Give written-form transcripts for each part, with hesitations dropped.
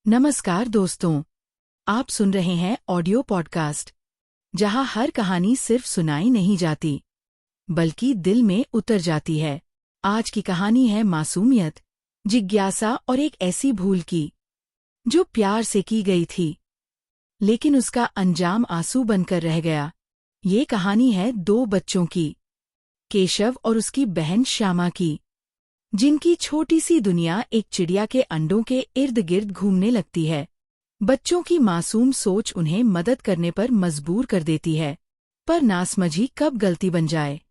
नमस्कार दोस्तों, आप सुन रहे हैं ऑडियो पॉडकास्ट जहां हर कहानी सिर्फ सुनाई नहीं जाती बल्कि दिल में उतर जाती है। आज की कहानी है मासूमियत, जिज्ञासा और एक ऐसी भूल की जो प्यार से की गई थी लेकिन उसका अंजाम आंसू बनकर रह गया। ये कहानी है दो बच्चों की, केशव और उसकी बहन श्यामा की, जिनकी छोटी सी दुनिया एक चिड़िया के अंडों के इर्द गिर्द घूमने लगती है। बच्चों की मासूम सोच उन्हें मदद करने पर मजबूर कर देती है, पर नासमझी कब गलती बन जाए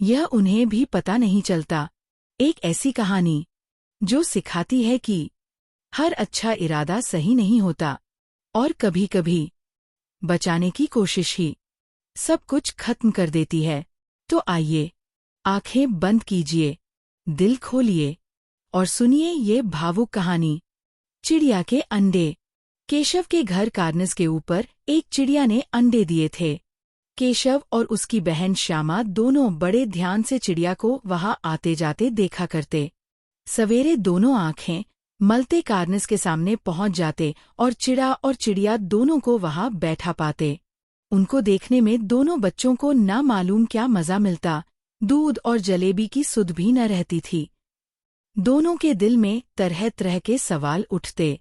यह उन्हें भी पता नहीं चलता। एक ऐसी कहानी जो सिखाती है कि हर अच्छा इरादा सही नहीं होता और कभी-कभी बचाने की कोशिश ही सब कुछ खत्म कर देती है। तो आइए, आंखें बंद कीजिए, दिल खोलिए और सुनिए ये भावुक कहानी। चिड़िया के अंडे। केशव के घर कार्निस के ऊपर एक चिड़िया ने अंडे दिए थे। केशव और उसकी बहन श्यामा दोनों बड़े ध्यान से चिड़िया को वहां आते जाते देखा करते। सवेरे दोनों आंखें मलते कार्निस के सामने पहुंच जाते और चिड़िया दोनों को वहां बैठा पाते। उनको देखने में दोनों बच्चों को ना मालूम क्या मजा मिलता। दूध और जलेबी की सुध भी न रहती थी। दोनों के दिल में तरह तरह के सवाल उठते।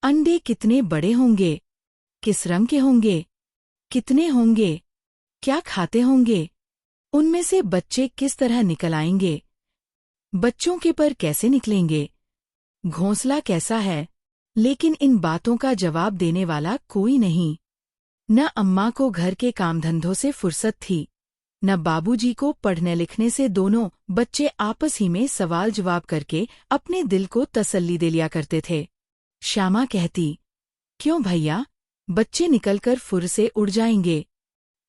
अंडे कितने बड़े होंगे, किस रंग के होंगे, कितने होंगे, क्या खाते होंगे, उनमें से बच्चे किस तरह निकल आएंगे, बच्चों के पर कैसे निकलेंगे, घोंसला कैसा है। लेकिन इन बातों का जवाब देने वाला कोई नहीं। न अम्मा को घर के कामधंधों से फुर्सत थी, न बाबूजी को पढ़ने लिखने से। दोनों बच्चे आपस ही में सवाल जवाब करके अपने दिल को तसल्ली दे लिया करते थे। श्यामा कहती, क्यों भैया, बच्चे निकलकर फुर से उड़ जाएंगे।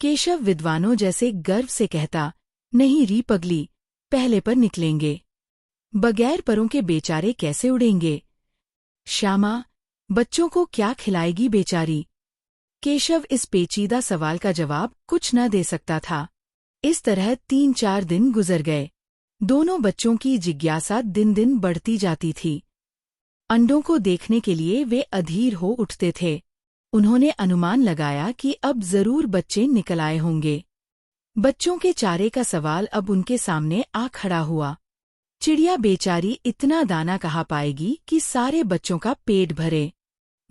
केशव विद्वानों जैसे गर्व से कहता, नहीं री पगली, पहले पर निकलेंगे, बगैर परों के बेचारे कैसे उड़ेंगे। श्यामा, बच्चों को क्या खिलाएगी बेचारी। केशव इस पेचीदा सवाल का जवाब कुछ न दे सकता था। इस तरह 3-4 दिन गुजर गए। दोनों बच्चों की जिज्ञासा दिन दिन बढ़ती जाती थी। अंडों को देखने के लिए वे अधीर हो उठते थे। उन्होंने अनुमान लगाया कि अब जरूर बच्चे निकल आए होंगे। बच्चों के चारे का सवाल अब उनके सामने आ खड़ा हुआ। चिड़िया बेचारी इतना दाना कहाँ पाएगी कि सारे बच्चों का पेट भरे।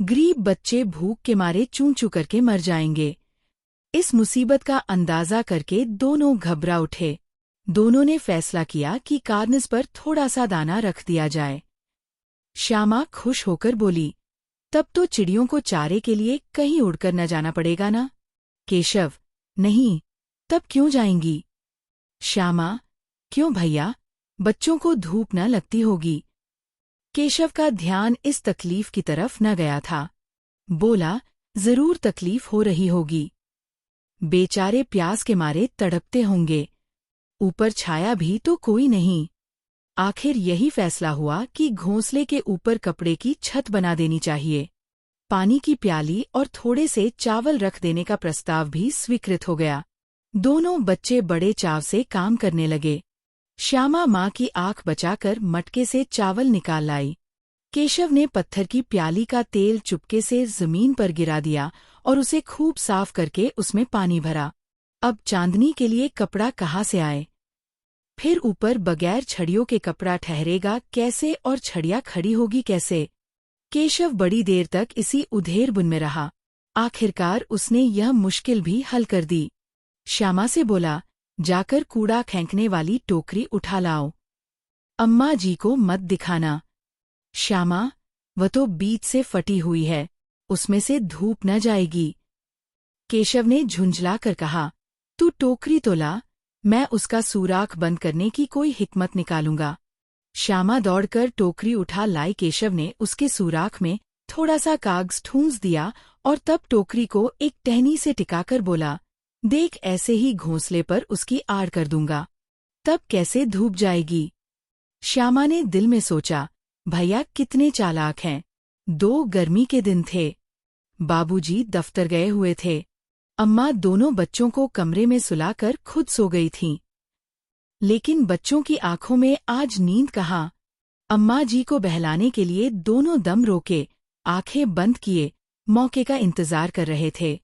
गरीब बच्चे भूख के मारे चूं चूं करके मर जाएंगे। इस मुसीबत का अंदाजा करके दोनों घबरा उठे। दोनों ने फैसला किया कि कार्निस पर थोड़ा सा दाना रख दिया जाए। श्यामा खुश होकर बोली, तब तो चिड़ियों को चारे के लिए कहीं उड़कर न जाना पड़ेगा ना। केशव, नहीं, तब क्यों जाएंगी। श्यामा, क्यों भैया, बच्चों को धूप न लगती होगी। केशव का ध्यान इस तकलीफ की तरफ न गया था। बोला, जरूर तकलीफ हो रही होगी, बेचारे प्यास के मारे तड़पते होंगे, ऊपर छाया भी तो कोई नहीं। आखिर यही फैसला हुआ कि घोंसले के ऊपर कपड़े की छत बना देनी चाहिए। पानी की प्याली और थोड़े से चावल रख देने का प्रस्ताव भी स्वीकृत हो गया। दोनों बच्चे बड़े चाव से काम करने लगे। श्यामा माँ की आंख बचाकर मटके से चावल निकाल लाई। केशव ने पत्थर की प्याली का तेल चुपके से जमीन पर गिरा दिया और उसे खूब साफ करके उसमें पानी भरा। अब चांदनी के लिए कपड़ा कहाँ से आए। फिर ऊपर बगैर छड़ियों के कपड़ा ठहरेगा कैसे और छड़ियाँ खड़ी होगी कैसे। केशव बड़ी देर तक इसी उधेड़-बुन में रहा। आखिरकार उसने यह मुश्किल भी हल कर दी। श्यामा से बोला, जाकर कूड़ा फेंकने वाली टोकरी उठा लाओ। अम्मा जी को मत दिखाना। श्यामा, वह तो बीच से फटी हुई है, उसमें से धूप न जाएगी। केशव ने झुंझला कर कहा, तू टोकरी तो ला, मैं उसका सुराख बंद करने की कोई हिकमत निकालूंगा। श्यामा दौड़कर टोकरी उठा लाई। केशव ने उसके सुराख में थोड़ा सा कागज ठूंस दिया और तब टोकरी को एक टहनी से टिकाकर बोला, देख ऐसे ही घोंसले पर उसकी आड़ कर दूंगा, तब कैसे धूप जाएगी। श्यामा ने दिल में सोचा, भैया कितने चालाक हैं। 2 गर्मी के दिन थे, बाबूजी दफ्तर गए हुए थे, अम्मा दोनों बच्चों को कमरे में सुलाकर खुद सो गई थीं। लेकिन बच्चों की आंखों में आज नींद कहाँ। अम्मा जी को बहलाने के लिए दोनों दम रोके, आंखें बंद किए मौके का इंतजार कर रहे थे।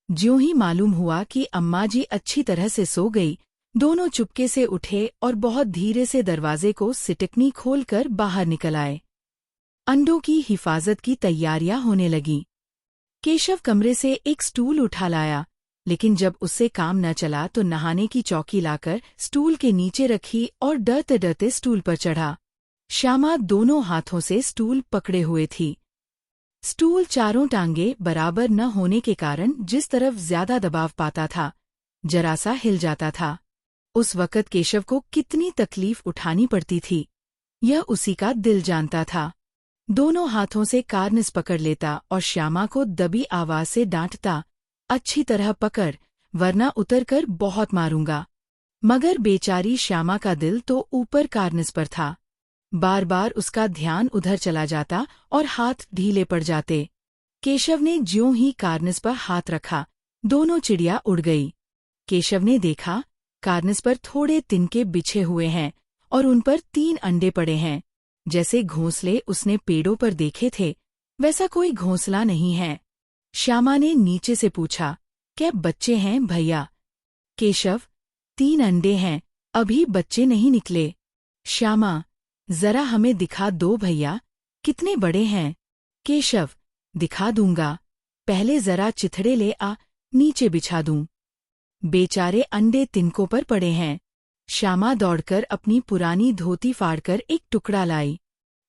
ज्यों ही मालूम हुआ कि अम्मा जी अच्छी तरह से सो गई, दोनों चुपके से उठे और बहुत धीरे से दरवाजे को सिटकनी खोलकर बाहर निकल आए। अंडों की हिफाजत की तैयारियां होने लगीं। केशव कमरे से एक स्टूल उठा लाया, लेकिन जब उससे काम न चला तो नहाने की चौकी लाकर स्टूल के नीचे रखी और डरते डरते स्टूल पर चढ़ा। श्यामा दोनों हाथों से स्टूल पकड़े हुए थी। स्टूल चारों टांगे बराबर न होने के कारण जिस तरफ ज्यादा दबाव पाता था, जरा सा हिल जाता था। उस वक़्त केशव को कितनी तकलीफ उठानी पड़ती थी, यह उसी का दिल जानता था। दोनों हाथों से कार्निस पकड़ लेता और श्यामा को दबी आवाज से डांटता, अच्छी तरह पकड़, वरना उतरकर बहुत मारूंगा। मगर बेचारी श्यामा का दिल तो ऊपर कार्निस पर था। बार बार उसका ध्यान उधर चला जाता और हाथ ढीले पड़ जाते। केशव ने ज्यों ही कार्निस पर हाथ रखा, दोनों चिड़िया उड़ गई। केशव ने देखा, कार्निस पर थोड़े तिनके बिछे हुए हैं और उन पर 3 अंडे पड़े हैं। जैसे घोंसले उसने पेड़ों पर देखे थे, वैसा कोई घोंसला नहीं है। श्यामा ने नीचे से पूछा, क्या बच्चे हैं भैया? केशव, 3 अंडे हैं, अभी बच्चे नहीं निकले। श्यामा, जरा हमें दिखा दो भैया, कितने बड़े हैं? केशव, दिखा दूंगा, पहले जरा चिथड़े ले आ, नीचे बिछा दूं। बेचारे अंडे तिनकों पर पड़े हैं। श्यामा दौड़कर अपनी पुरानी धोती फाड़कर एक टुकड़ा लाई।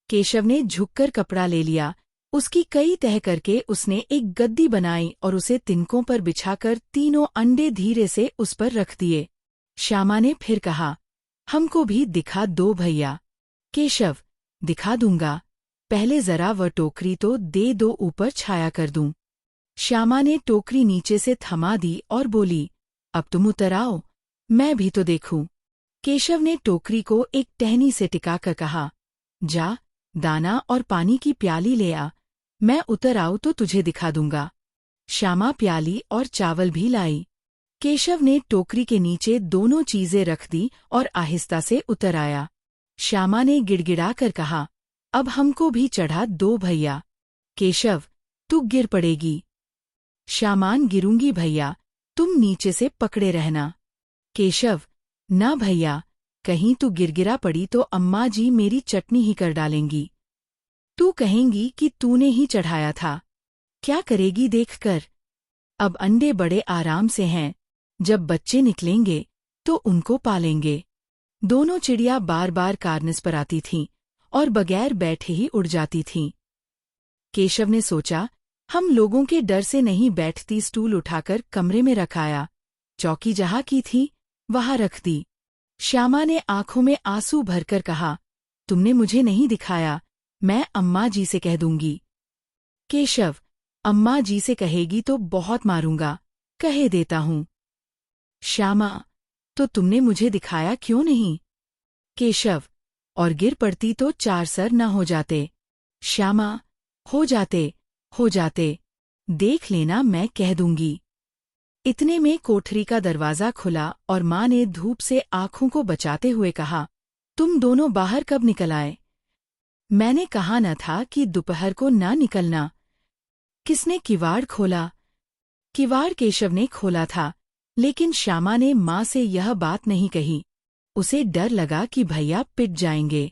केशव ने झुककर कपड़ा ले लिया, उसकी कई तह करके उसने एक गद्दी बनाई और उसे तिनकों पर बिछाकर तीनों अंडे धीरे से उस पर रख दिए। श्यामा ने फिर कहा, हमको भी दिखा दो भैया। केशव, दिखा दूंगा, पहले जरा वह टोकरी तो दे दो, ऊपर छाया कर दूं। श्यामा ने टोकरी नीचे से थमा दी और बोली, अब तुम उतर आओ, मैं भी तो देखूं। केशव ने टोकरी को एक टहनी से टिकाकर कहा, जा, दाना और पानी की प्याली ले आ, मैं उतर आऊं तो तुझे दिखा दूंगा। श्यामा प्याली और चावल भी लाई। केशव ने टोकरी के नीचे दोनों चीजें रख दी और आहिस्ता से उतर आया। श्यामा ने गिड़गिड़ा कर कहा, अब हमको भी चढ़ा दो भैया। केशव, तू गिर पड़ेगी। श्यामान, गिरूंगी भैया, तुम नीचे से पकड़े रहना। केशव, ना भैया, कहीं तू गिरगिरा पड़ी तो अम्मा जी मेरी चटनी ही कर डालेंगी। तू कहेंगी कि तूने ही चढ़ाया था, क्या करेगी देखकर। अब अंडे बड़े आराम से हैं, जब बच्चे निकलेंगे तो उनको पालेंगे। दोनों चिड़िया बार बार कार्निस पर आती थीं और बगैर बैठे ही उड़ जाती थीं। केशव ने सोचा, हम लोगों के डर से नहीं बैठती, स्टूल उठाकर कमरे में रखाया, चौकी जहाँ की थी वहाँ रख दी। श्यामा ने आंखों में आंसू भरकर कहा, तुमने मुझे नहीं दिखाया, मैं अम्मा जी से कह दूंगी। केशव, अम्मा जी से कहेगी तो बहुत मारूंगा, कहे देता हूँ। श्यामा, तो तुमने मुझे दिखाया क्यों नहीं? केशव, और गिर पड़ती तो 4 सर न हो जाते। श्यामा, हो जाते, हो जाते, देख लेना, मैं कह दूंगी। इतने में कोठरी का दरवाजा खुला और माँ ने धूप से आंखों को बचाते हुए कहा, तुम दोनों बाहर कब निकल आए? मैंने कहा न था कि दोपहर को ना निकलना। किसने किवाड़ खोला? किवाड़ केशव ने खोला था, लेकिन श्यामा ने माँ से यह बात नहीं कही। उसे डर लगा कि भैया पिट जाएंगे।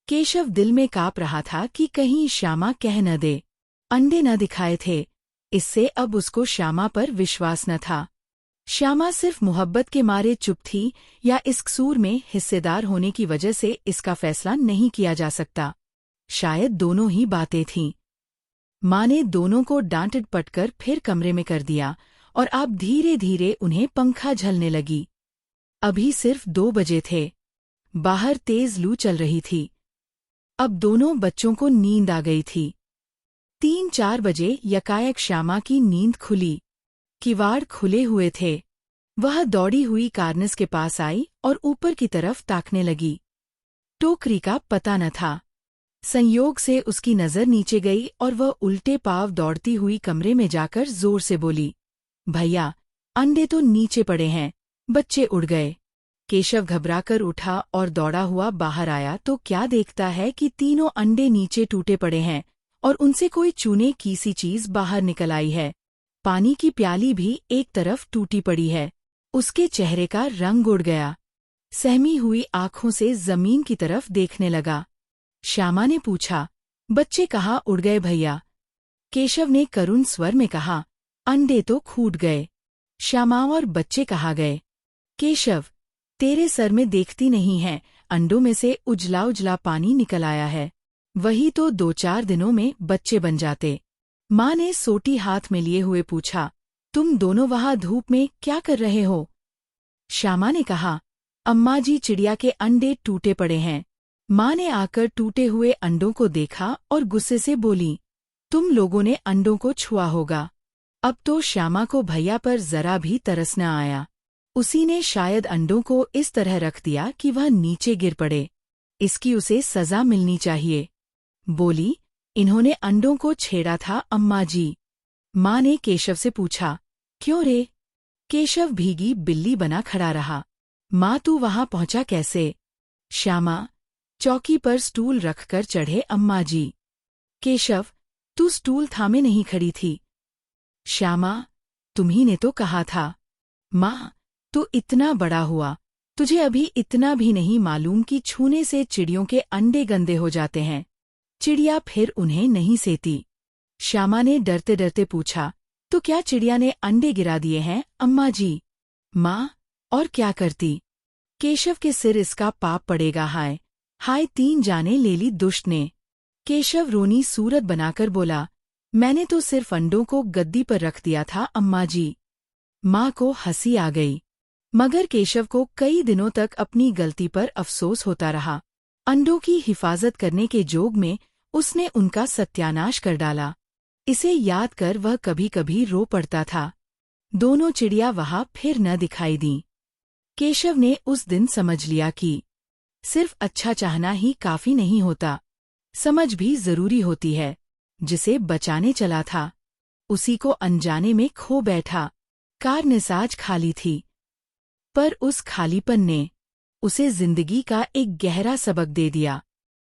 केशव दिल में काँप रहा था कि कहीं श्यामा कह न दे। अंडे न दिखाए थे, इससे अब उसको श्यामा पर विश्वास न था। श्यामा सिर्फ मोहब्बत के मारे चुप थी या इस कसूर में हिस्सेदार होने की वजह से, इसका फैसला नहीं किया जा सकता। शायद दोनों ही बातें थीं। माँ ने दोनों को डांट पटकर फिर कमरे में कर दिया और अब धीरे धीरे उन्हें पंखा झलने लगी। अभी सिर्फ 2 बजे थे। बाहर तेज लू चल रही थी। अब दोनों बच्चों को नींद आ गई थी। 3-4 बजे यकायक श्यामा की नींद खुली। किवाड़ खुले हुए थे। वह दौड़ी हुई कार्निस के पास आई और ऊपर की तरफ ताकने लगी। टोकरी का पता न था। संयोग से उसकी नजर नीचे गई और वह उल्टे पांव दौड़ती हुई कमरे में जाकर जोर से बोली, भैया, अंडे तो नीचे पड़े हैं, बच्चे उड़ गए। केशव घबराकर उठा और दौड़ा हुआ बाहर आया तो क्या देखता है कि तीनों अंडे नीचे टूटे पड़े हैं और उनसे कोई चूने की सी चीज बाहर निकल आई है। पानी की प्याली भी एक तरफ टूटी पड़ी है। उसके चेहरे का रंग उड़ गया। सहमी हुई आंखों से जमीन की तरफ देखने लगा। श्यामा ने पूछा, बच्चे कहाँ उड़ गए भैया? केशव ने करुण स्वर में कहा, अंडे तो खूट गए। श्यामा, और बच्चे कहाँ गए? केशव, तेरे सर में देखती नहीं है, अंडों में से उजला उजला पानी निकल आया है। वही तो 2-4 दिनों में बच्चे बन जाते। माँ ने सोटी हाथ में लिए हुए पूछा, तुम दोनों वहाँ धूप में क्या कर रहे हो? श्यामा ने कहा, अम्मा जी, चिड़िया के अंडे टूटे पड़े हैं। माँ ने आकर टूटे हुए अंडों को देखा और गुस्से से बोली, तुम लोगों ने अंडों को छुआ होगा। अब तो श्यामा को भैया पर जरा भी तरस न आया। उसी ने शायद अंडों को इस तरह रख दिया कि वह नीचे गिर पड़े। इसकी उसे सजा मिलनी चाहिए। बोली, इन्होंने अंडों को छेड़ा था अम्मा जी। माँ ने केशव से पूछा, क्यों रे? केशव भीगी बिल्ली बना खड़ा रहा। माँ, तू वहां पहुंचा कैसे? श्यामा, चौकी पर स्टूल रखकर चढ़े अम्मा जी। केशव, तू स्टूल थामे नहीं खड़ी थी। श्यामा, तुम्ही ने तो कहा था। माँ, तू इतना बड़ा हुआ, तुझे अभी इतना भी नहीं मालूम कि छूने से चिड़ियों के अंडे गंदे हो जाते हैं। चिड़िया फिर उन्हें नहीं सेती। श्यामा ने डरते डरते पूछा, तो क्या चिड़िया ने अंडे गिरा दिए हैं अम्मा जी? माँ, और क्या करती? केशव के सिर इसका पाप पड़ेगा। हाय हाय, 3 जाने ले ली दुष्ट ने। केशव रोनी सूरत बनाकर बोला, मैंने तो सिर्फ अंडों को गद्दी पर रख दिया था अम्मा जी। माँ को हंसी आ गई, मगर केशव को कई दिनों तक अपनी गलती पर अफसोस होता रहा। अंडों की हिफाजत करने के जोग में उसने उनका सत्यानाश कर डाला। इसे याद कर वह कभी कभी रो पड़ता था। दोनों चिड़िया वहां फिर न दिखाई दीं। केशव ने उस दिन समझ लिया कि सिर्फ अच्छा चाहना ही काफी नहीं होता, समझ भी जरूरी होती है। जिसे बचाने चला था, उसी को अनजाने में खो बैठा। कार निसाज खाली थी, पर उस खालीपन ने उसे जिंदगी का एक गहरा सबक दे दिया।